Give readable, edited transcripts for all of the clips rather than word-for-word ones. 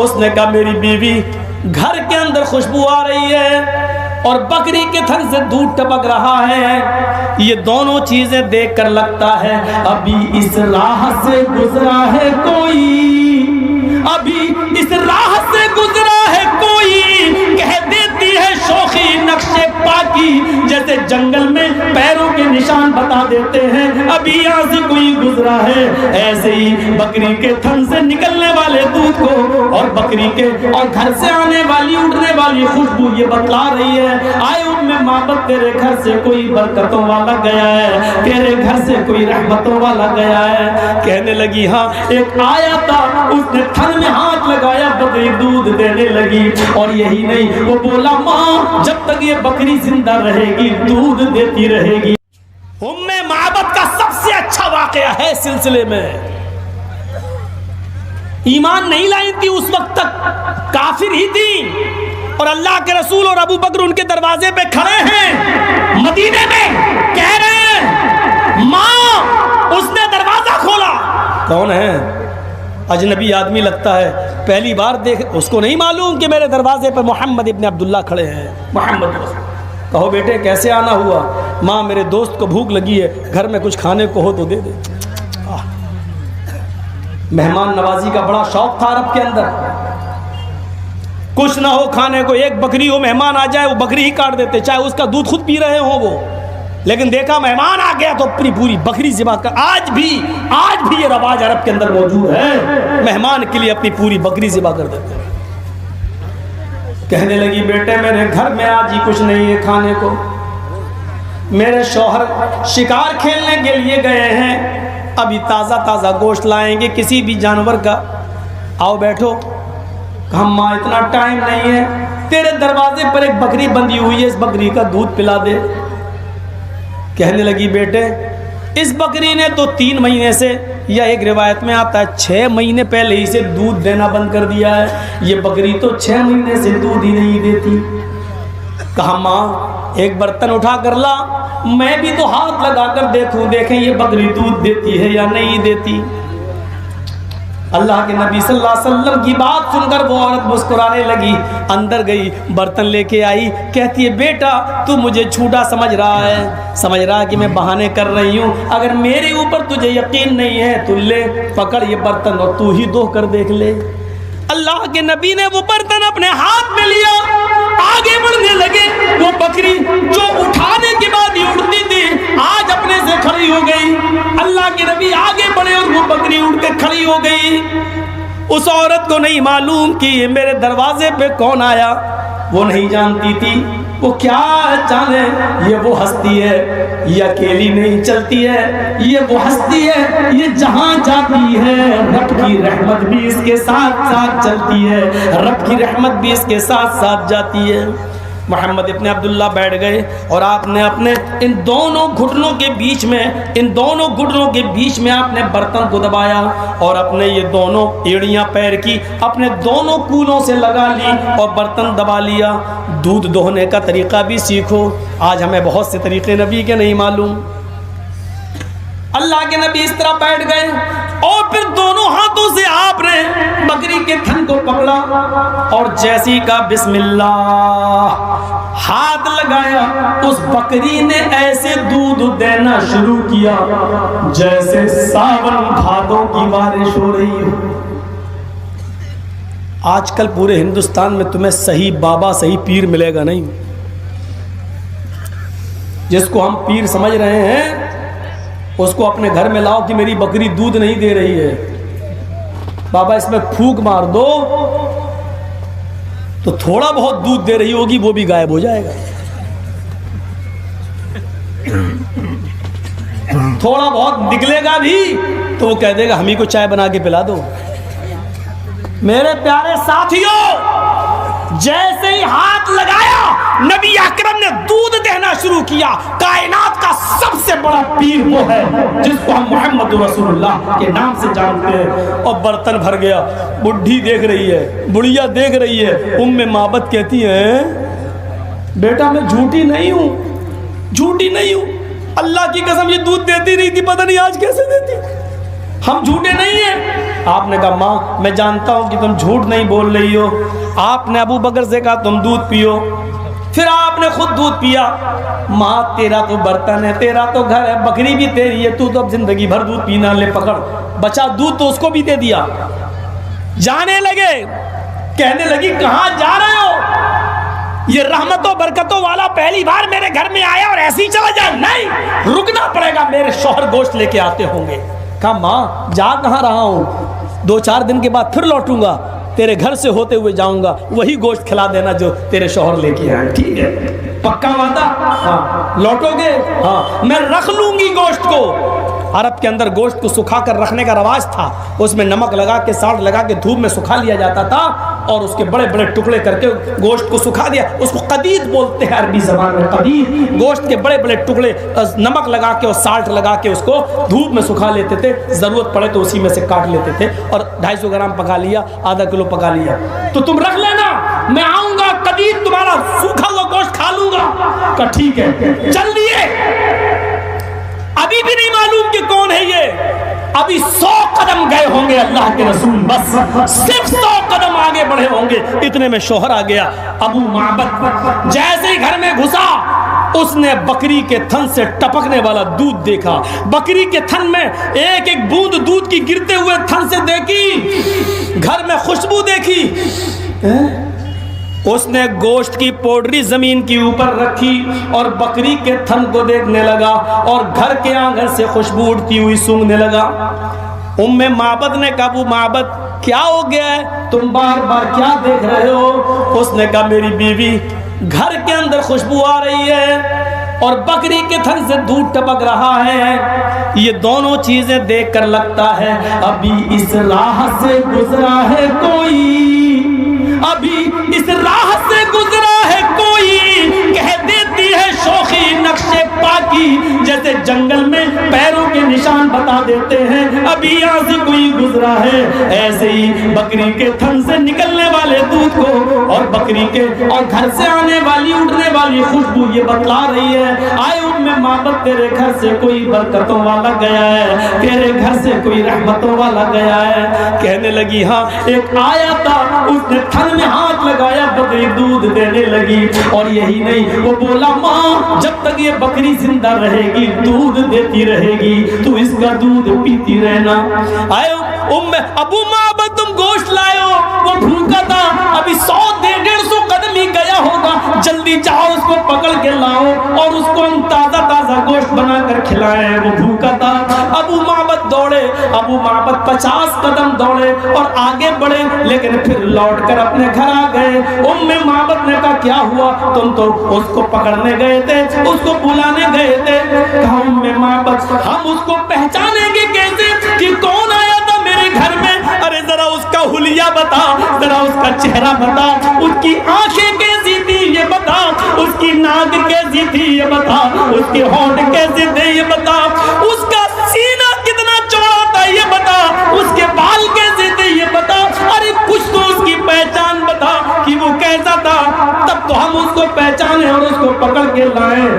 اس نے کہا میری بیوی گھر کے اندر خوشبو آ رہی ہے اور بکری کے تھن سے دودھ ٹپک رہا ہے، یہ دونوں چیزیں دیکھ کر لگتا ہے ابھی اس راہ سے گزرا ہے کوئی، ابھی اس راہ سے گزرا ہے کوئی، کہہ دیتی ہے شوخی نقشے پاکی، جیسے جنگل میں پیروں کے نشان بتا دیتے ہیں ابھی یہاں سے کوئی گزرا ہے۔ ایسے ہی بکری کے تھن سے نکلنے والے دودھ کو اور بکری کے اور گھر سے آنے والی اڑنے والی خوشبو یہ بتلا رہی ہے آئے محبت تیرے گھر سے کوئی برکتوں والا گیا ہے، تیرے گھر سے کوئی رحمتوں والا گیا ہے۔ کہنے لگی ہاں ایک آیا تھا، اس نے تھن میں ہاتھ لگایا، بکری دودھ دینے لگی، اور یہی نہیں وہ بولا ماں جب تک یہ بکری زندہ رہے گی دودھ دیتی رہے گی۔ معبد کا سب سے اچھا واقعہ ہے سلسلے میں، ایمان نہیں لائی تھی اس وقت تک، کافر ہی تھی، اور اللہ کے رسول اور ابو بکر ان کے دروازے پہ کھڑے ہیں مدینے میں، کہہ رہے ہیں ماں اس نے دروازہ کھولا۔ کون ہے؟ اجنبی آدمی لگتا ہے، پہلی بار دیکھ، اس کو نہیں معلوم کہ میرے دروازے پہ محمد ابن عبداللہ کھڑے ہیں۔ محمد کہو بیٹے کیسے آنا ہوا؟ ماں میرے دوست کو بھوک لگی ہے، گھر میں کچھ کھانے کو ہو تو دے دے۔ مہمان نوازی کا بڑا شوق تھا عرب کے اندر، کچھ نہ ہو کھانے کو، ایک بکری ہو مہمان آ جائے وہ بکری ہی کاٹ دیتے، چاہے اس کا دودھ خود پی رہے ہوں وہ، لیکن دیکھا مہمان آ گیا تو اپنی پوری بکری ذبح کر۔ آج بھی یہ رواج عرب کے اندر موجود ہے، مہمان کے لیے اپنی پوری بکری ذبح کر دیتے۔ کہنے لگی بیٹے میرے گھر میں آج ہی کچھ نہیں ہے کھانے کو، میرے شوہر شکار کھیلنے کے لیے گئے ہیں، ابھی تازہ گوشت لائیں گے کسی بھی جانور کا، آؤ بیٹھو۔ ہم ماں اتنا ٹائم نہیں ہے، تیرے دروازے پر ایک بکری بندھی ہوئی ہے، اس بکری کا دودھ پلا دے۔ کہنے لگی بیٹے اس بکری نے تو 3 مہینے سے، یا ایک روایت میں آتا ہے 6 مہینے پہلے ہی سے دودھ دینا بند کر دیا ہے، یہ بکری تو 6 مہینے سے دودھ ہی نہیں دیتی۔ کہا ماں ایک برتن اٹھا کر لا، میں بھی تو ہاتھ لگا کر دیکھیں یہ بکری دودھ دیتی ہے یا نہیں دیتی۔ اللہ کے نبی صلی اللہ علیہ وسلم کی بات سن کر وہ عورت مسکرانے لگی، اندر گئی برتن لے کے آئی، کہتی ہے بیٹا تو مجھے جھوٹا سمجھ رہا ہے کہ میں بہانے کر رہی ہوں، اگر میرے اوپر تجھے یقین نہیں ہے تو لے پکڑ یہ برتن اور تو ہی دھو کر دیکھ لے۔ اللہ کے نبی نے وہ برتن اپنے ہاتھ میں لیا، آگے بڑھنے لگے، وہ بکری جو اٹھانے کے بعد ہی اڑتی تھی آج اپنے سے کھڑی ہو گئی۔ اللہ کے نبی آگے بڑھے اور وہ بکری اڑ کے کھڑی ہو گئی۔ اس عورت کو نہیں معلوم کہ یہ میرے دروازے پہ کون آیا، وہ نہیں جانتی تھی، وہ کیا جانے یہ وہ ہستی ہے، یہ اکیلی نہیں چلتی ہے، یہ وہ ہستی ہے، یہ جہاں جاتی ہے رب کی رحمت بھی اس کے ساتھ ساتھ چلتی ہے، رب کی رحمت بھی اس کے ساتھ ساتھ جاتی ہے۔ محمد ابن عبداللہ بیٹھ گئے اور آپ نے اپنے ان دونوں گھٹنوں کے بیچ میں آپ نے برتن کو دبایا اور اپنے یہ دونوں ایڑیاں پیر کی اپنے دونوں کولوں سے لگا لی اور برتن دبا لیا۔ دودھ دوہنے کا طریقہ بھی سیکھو، آج ہمیں بہت سے طریقے نبی کے نہیں معلوم۔ اللہ کے نبی اس طرح بیٹھ گئے اور پھر دونوں ہاتھوں سے آپ نے بکری کے تھن کو پکڑا اور جیسی کا بسم اللہ ہاتھ لگایا، اس بکری نے ایسے دودھ دینا شروع کیا جیسے ساون بھادوں کی بارش ہو رہی ہو۔ آج کل پورے ہندوستان میں تمہیں صحیح بابا صحیح پیر ملے گا نہیں، جس کو ہم پیر سمجھ رہے ہیں اس کو اپنے گھر میں لاؤ کہ میری بکری دودھ نہیں دے رہی ہے، بابا اس میں پھونک مار دو تو تھوڑا بہت دودھ دے رہی ہوگی وہ بھی غائب ہو جائے گا، تھوڑا بہت نکلے گا بھی تو وہ کہہ دے گا ہم ہی کو چائے بنا کے پلا دو۔ میرے پیارے ساتھیوں، جیسے ہی ہاتھ لگایا نبی اکرم نے دودھ دینا شروع کیا۔ کائنات کا سب سے بڑا پیر وہ ہے جس کو ہم محمد رسول اللہ کے نام سے جانتے ہیں، اور برتن بھر گیا۔ بڈھی دیکھ رہی ہے، بڑھیا دیکھ رہی ہے۔ معبد کہتی ہے بیٹا میں جھوٹی نہیں ہوں، اللہ کی قسم یہ دودھ دیتی نہیں تھی، پتہ نہیں آج کیسے دیتی۔ ہم جھوٹے نہیں ہیں؟ آپ نے کہا ماں میں جانتا ہوں کہ تم جھوٹ نہیں بول رہی ہو۔ آپ نے ابو بکر سے کہا تم دودھ پیو، پھر آپ نے خود دودھ پیا۔ ماں تیرا تو برتن ہے، تیرا تو گھر ہے، بکری بھی تیری ہے، تو اب زندگی بھر دودھ پینا، لے پکڑ۔ بچا دودھ تو اس کو بھی دے دیا۔ جانے لگے، کہنے لگی کہاں جا رہے ہو؟ یہ رحمتوں برکتوں والا پہلی بار میرے گھر میں آیا اور ایسے ہی چلا جائے؟ نہیں، رکنا پڑے گا، میرے شوہر گوشت لے کے آتے ہوں گے۔ کہا ماں جا کہاں رہا ہوں، 2-4 دن کے بعد پھر لوٹوں گا، تیرے گھر سے ہوتے ہوئے جاؤں گا، وہی گوشت کھلا دینا جو تیرے شوہر لے کے آئے۔ ٹھیک ہے، پکا وعدہ؟ ہاں۔ لوٹو گے؟ ہاں۔ میں رکھ لوں گی گوشت کو۔ عرب کے اندر گوشت کو سکھا کر رکھنے کا رواج تھا، اس میں نمک لگا کے، سالٹ لگا کے دھوپ میں سکھا لیا جاتا تھا، اور اس کے بڑے بڑے ٹکڑے کر کے گوشت کو سکھا دیا۔ اس کو قدید بولتے ہیں عربی زبان میں، قدید۔ گوشت کے بڑے بڑے ٹکڑے نمک لگا کے اور سالٹ لگا کے اس کو دھوپ میں سکھا لیتے تھے، ضرورت پڑے تو اسی میں سے کاٹ لیتے تھے، اور 250 گرام پکا لیا، آدھا کلو پکا لیا، تو تم رکھ لینا، میں آؤں گا قدید تمہارا سوکھا ہوا گوشت کھا لوں گا۔ کہا ٹھیک ہے۔ چل دیے، ابھی بھی نہیں معلوم کہ کون ہے یہ، ابھی 100 قدم گئے ہوں گے اللہ کے رسول، بس صرف 100 قدم آگے بڑھے ہوں گے، اتنے میں شوہر آ گیا۔ ابو معبد جیسے ہی گھر میں گھسا، اس نے بکری کے تھن سے ٹپکنے والا دودھ دیکھا، بکری کے تھن میں ایک ایک بوند دودھ کی گرتے ہوئے تھن سے دیکھی، گھر میں خوشبو دیکھی، اس نے گوشت کی پوڈری زمین کی اوپر رکھی اور بکری کے تھن کو دیکھنے لگا، اور گھر کے آنگن سے خوشبو اٹھتی ہوئی سونگنے لگا۔ معبد نے کہا ابو معبد کیا ہو گیا ہے، تم بار بار کیا دیکھ رہے ہو؟ اس نے کہا میری بیوی، گھر کے اندر خوشبو آ رہی ہے اور بکری کے تھن سے دودھ ٹپک رہا ہے، یہ دونوں چیزیں دیکھ کر لگتا ہے ابھی اس راہ سے گزرا ہے کوئی، ابھی اس راہ سے گزرا ہے کوئی، کہہ دیتی ہے شوخی نقشے پاکی، جیسے جنگل میں پیروں کے نشان بتا دیتے ہیں ابھی یہاں سے کوئی گزرا ہے، ایسے ہی بکری کے تھن سے نکلنے والے دودھ کو اور بکری کے اور گھر سے آنے والی اٹھنے والی خوشبو یہ بتلا رہی ہے آئے معبد تیرے گھر سے کوئی برکتوں والا گیا ہے، تیرے گھر سے کوئی رحمتوں والا گیا ہے۔ کہنے لگی ہاں ایک آیا تھا، اس نے تھن میں ہاتھ لگایا، بکری دودھ دینے لگی، اور یہی نہیں وہ بولا ماں جب تک یہ بکری زندہ رہے گی دودھ دیتی رہے گی، تو اس کا دودھ پیتی رہنا۔ آئے ابو معبد تم گوشت لائے ہو، وہ بھوکا تھا، ابھی 100-150 قدم ہی گیا ہوگا، جلدی جاؤ اس کو پکڑ کے لاؤ اور اس کو ہم تازہ تازہ گوشت بنا کر کھلائیں، وہ بھوکا تھا۔ ابو معبد دوڑے، ابو معبد 50 قدم دوڑے اور آگے بڑھے، لیکن پھر لوٹ کر اپنے گھر آ گئے۔ معبد نے کہا کیا ہوا، تم تو اس کو پکڑنے گئے تھے، اس کو بلانے گئے تھے۔ کہا معبد ہم اس کو پہچانیں گے کیسے کہ کون آیا تھا میرے گھر میں؟ ارے ذرا اس کا حلیہ بتا، ذرا اس کا چہرہ بتا، اس کی آنکھیں کیسی تھی یہ بتا، اس کی ناک کیسی تھی یہ بتا، اس کے ہونٹ کیسے تھے یہ بتا، اس کا سینہ کتنا چوڑا تھا یہ بتا، اس کے بال کیسے تھے یہ بتا، ارے کچھ تو اس کی پہچان بتا کہ وہ کیسا تھا، تب تو ہم اس کو پہچانے اور اس کو پکڑ کے لائیں۔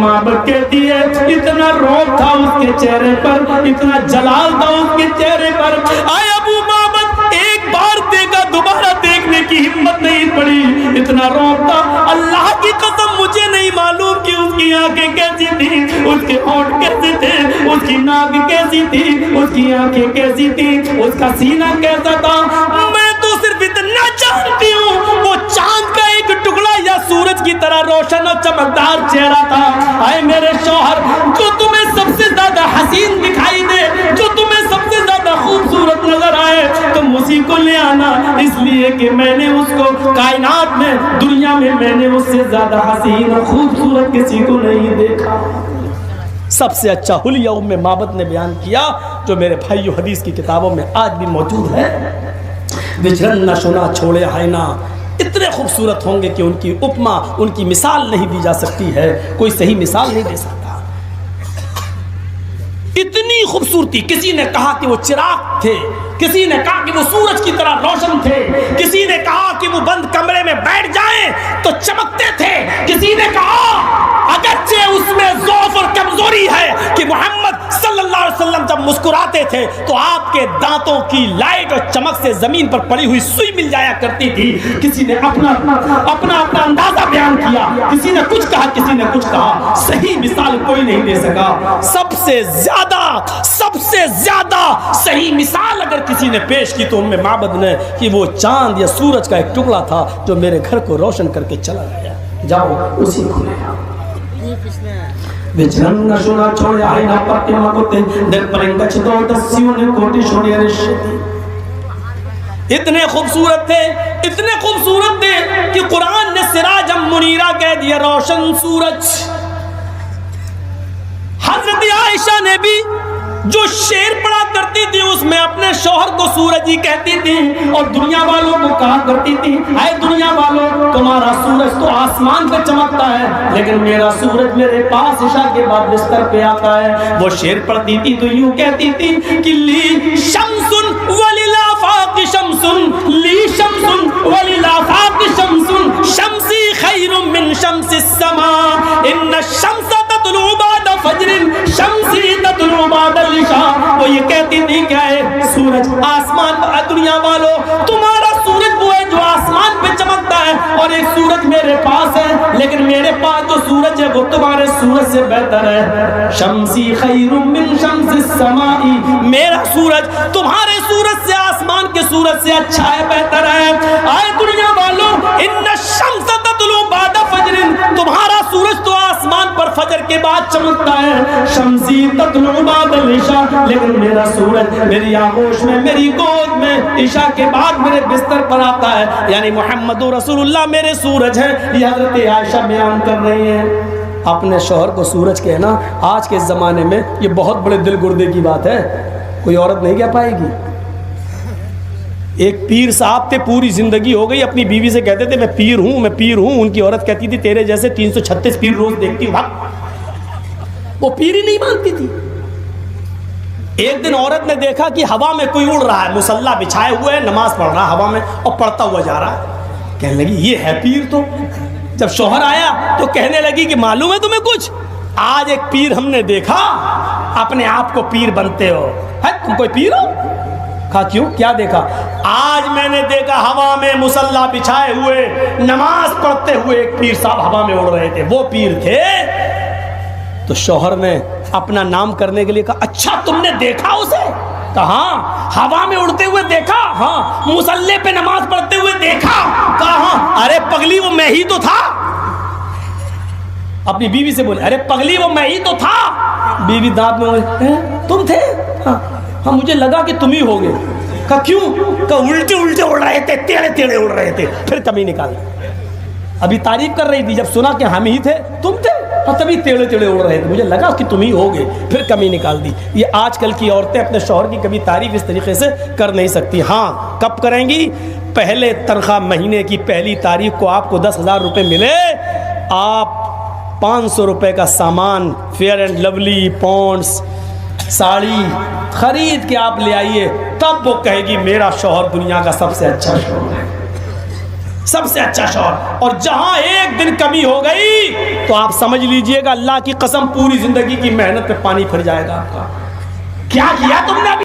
معبد کہتی ہے اتنا روب تھا اس کے چہرے پر، اتنا جلال تھا اس کے چہرے پر، آئے ابو معبد ایک بار دیکھا دوبارہ دیکھنے کی ہمت نہیں پڑی، اتنا روب تھا، اللہ کی قسم مجھے نہیں معلوم کہ اس کی آنکھیں کیسی تھی، اس کے ہونٹ کیسے تھے، اس کی ناک کیسی تھی، اس کی آنکھیں کیسی تھی، اس کا سینہ کیسا تھا، میں تو صرف اتنا جانتی ہوں وہ چاند کا ایک ٹکڑا یا سورج کی طرح روشن اور چمکدار چہرہ تھا۔ آئے میرے شوہر جو تمہیں سب سے زیادہ حسین دکھائی دے، جو تمہیں سب سے زیادہ خوبصورت نظر آئے، تم اسی کو لے آنا، اس لیے کہ میں نے اس کو کائنات میں دنیا میں میں نے اس سے زیادہ حسین اور خوبصورت کسی کو نہیں دیکھا۔ سب سے اچھا حلیہ معبد نے بیان کیا جو میرے بھائیو حدیث کی کتابوں میں آج بھی موجود ہے۔ وجرن نہ شنا چھوڑے آئینہ، اتنے خوبصورت ہوں گے کہ ان کی اپما، ان کی مثال نہیں دی جا سکتی ہے، کوئی صحیح مثال نہیں دے سکتا۔ اتنی خوبصورتی، کسی نے کہا کہ وہ چراغ تھے، کسی نے کہا کہ وہ سورج کی طرح روشن تھے، کسی نے کہا کہ وہ بند کمرے میں بیٹھ جائیں تو چمکتے تھے، کسی نے کہا اگرچہ اس میں ضعف اور کمزوری ہے کہ محمد صلی اللہ علیہ وسلم جب مسکراتے تھے تو آپ کے دانتوں کی لائٹ اور چمک سے زمین پر پڑی ہوئی سوئی مل جایا کرتی تھی. کسی نے اپنا اندازہ بیان کیا, کسی نے کچھ کہا, کسی نے کچھ کہا, صحیح مثال کوئی نہیں دے سکا. سب سے زیادہ صحیح مثال اگر کسی نے پیش کی تو ام معبد نے, کہ وہ چاند یا سورج کا ایک ٹکڑا تھا جو میرے گھر کو روشن کر کے چلا گیا. جاؤ اسی کو لے آؤ. وچرن نشونا چھوڑے آئی نا پاتی مکتے در پرنگا چھتو دسیوں نے کوٹی چھوڑی رشتی. اتنے خوبصورت تھے کہ قرآن نے سراج منیرہ کہہ دیا, روشن سورج. حضرت عائشہ نے بھی جو شعر پڑھا کرتی تھی اس میں اپنے شوہر کو سورج ہی کہتی تھی, اور دنیا والوں کو کہا کرتی تھی, اے دنیا والوں تمہارا سورج تو آسمان پہ چمکتا ہے لیکن میرا سورج میرے پاس عشاء کے بعد بستر پہ آتا ہے. وہ شعر پڑھتی تھی تو یوں کہتی تھی کہ لی شمس وللآفاق شمس, لی شمس وللآفاق شمس, شمسی خیر من شمس السماء, ان الشمس تطلع بعد فجر, شمسی تطلع بعد العشاء. وہ یہ کہتی تھی کیا ہے, سورج آسمان پر, دنیا والوں تمہارا سورج وہ ہے جو آسمان پہ چمکتا ہے, اور ایک سورج میرے پاس ہے لیکن میرے پاس جو سورج ہے وہ تمہارے سورج سے بہتر ہے. شمسی خیر من شمس السماء, میرا سورج تمہارے سورج سے, آسمان کے سورج سے اچھا ہے, بہتر ہے. اے دنیا والوں ان الشمس تطلع بعد فجر, تمہارا سورج تو آسمان پر فجر کے بعد چمکتا ہے. شمسی تطلع بعد العشاء, لیکن میرا سورج میری آغوش میں, میری گود میں عشاء کے بعد میرے بستر پر آتا ہے. یعنی محمد رسول اللہ میرے سورج ہیں. یہ حضرت عائشہ بیان کر رہی ہیں. اپنے شوہر کو سورج کہنا آج کے زمانے میں یہ بہت بڑے دل گردے کی بات ہے. کوئی عورت نہیں کہہ پائے گی. ایک پیر صاحب تھے, پوری زندگی ہو گئی اپنی بیوی سے کہتے تھے میں پیر ہوں. ان کی عورت کہتی تھی تیرے جیسے 336 پیر روز دیکھتی ہوں. وہ پیر ہی نہیں مانتی تھی. ایک دن عورت نے دیکھا کہ ہوا میں کوئی اڑ رہا ہے, مصلی بچھائے ہوئے, نماز پڑھ رہا ہے ہوا میں اور پڑھتا ہوا جا رہا ہے. کہنے لگی یہ ہے پیر. تو جب شوہر آیا تو کہنے لگی کہ معلوم ہے تمہیں کچھ, آج ایک پیر ہم نے دیکھا, اپنے آپ کو پیر بنتے ہو, ہے تم کوئی پیر ہو؟ کہا کیوں, کیا دیکھا؟ آج میں نے دیکھا ہوا میں مصلی بچھائے ہوئے نماز پڑھتے ہوئے ایک پیر صاحب ہوا میں اڑ رہے تھے, وہ پیر تھے. تو شوہر نے اپنا نام کرنے کے لیے کہا اچھا تم نے دیکھا اسے؟ کہا ہاں. ہوا میں اڑتے ہوئے دیکھا؟ ہاں. مصلی پہ نماز پڑھتے ہوئے دیکھا؟ کہا ہاں. ارے پگلی وہ میں ہی تو تھا. اپنی بیوی سے بولے ارے پگلی وہ میں ہی تو تھا. بیوی دانت میں تم تھے؟ ہاں مجھے لگا کہ تم ہی ہوگے. کہا کیوں؟ کہا الٹے اڑ رہے تھے, ٹیڑے اڑ رہے تھے. پھر کمی نکال, ابھی تعریف کر رہی تھی, جب سنا کہ ہم ہی تھے, تم تھے, اور تبھی ٹیڑے اڑ رہے تھے, مجھے لگا کہ تم ہی ہوگے. پھر کمی نکال دی. یہ آج کل کی عورتیں اپنے شوہر کی کبھی تعریف اس طریقے سے کر نہیں سکتی. ہاں کب کریں گی؟ پہلے تنخواہ مہینے کی پہلی تاریخ کو آپ کو 10,000 روپے ملے, آپ 500 روپے کا سامان Fair and Lovely, Pond's, sari خرید کے آپ لے آئیے, تب وہ کہے گی میرا شوہر دنیا کا سب سے اچھا شوہر ہے, سب سے اچھا شوہر. اور جہاں ایک دن کمی ہو گئی تو آپ سمجھ لیجئے گا اللہ کی قسم پوری زندگی کی محنت پہ پانی پھر جائے گا آپ کا. کیا کیا تم نے؟